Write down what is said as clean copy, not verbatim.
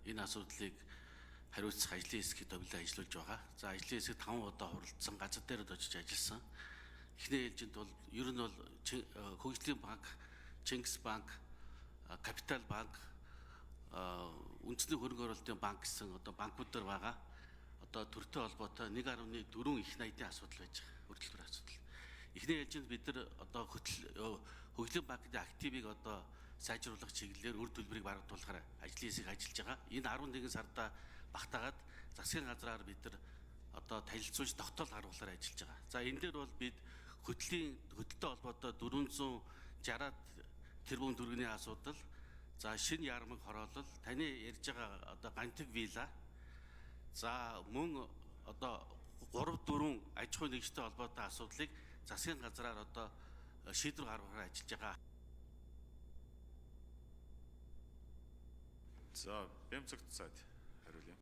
энэ асуудлыг хариуцах ажлын хэсгийг төвлөрөн ажиллаж байгаа. За ажлын хэсэг 5 удаа хуралдсан, газар дээр очиж ажилласан. Эхний ээлжинд бол ер нь бол Хөгжлийн банк, Чингис банк, Капитал банк, үндэсний хөрөнгө оруулалтын банк гэсэн одоо банкуд нар байгаа. Одоо төртэй холбоотой 1.4 их найдын асуудал байж байгаа. Хөтөлбөр асуудал. Эхний ээлжинд бид нар одоо Хөгжлийн банкны активыг одоо сайжруулах чиглэлээр үр төлбөрийг барагдуулахаар ажлын хэсэг ажиллаж байгаа. Энэ 11 сарда багтаагаад засгийн газраар бид нар одоо танилцуулж тогтоол харуулахаар ажиллаж байгаа. За энэ дээр бол бид хөдөлთა холбоотой 460 тэрбум төгрөгийн асуудал, за шинэ яармаг хороолол, таны ярьж байгаа одоо гантик вилла, за мөн одоо 3-4 аж ахуй нэгжтэй холбоотой асуудлыг засгийн газраар одоо шийдвэр гаргахаар ажиллаж байгаа. За, Бямцагт цаад хариулъя.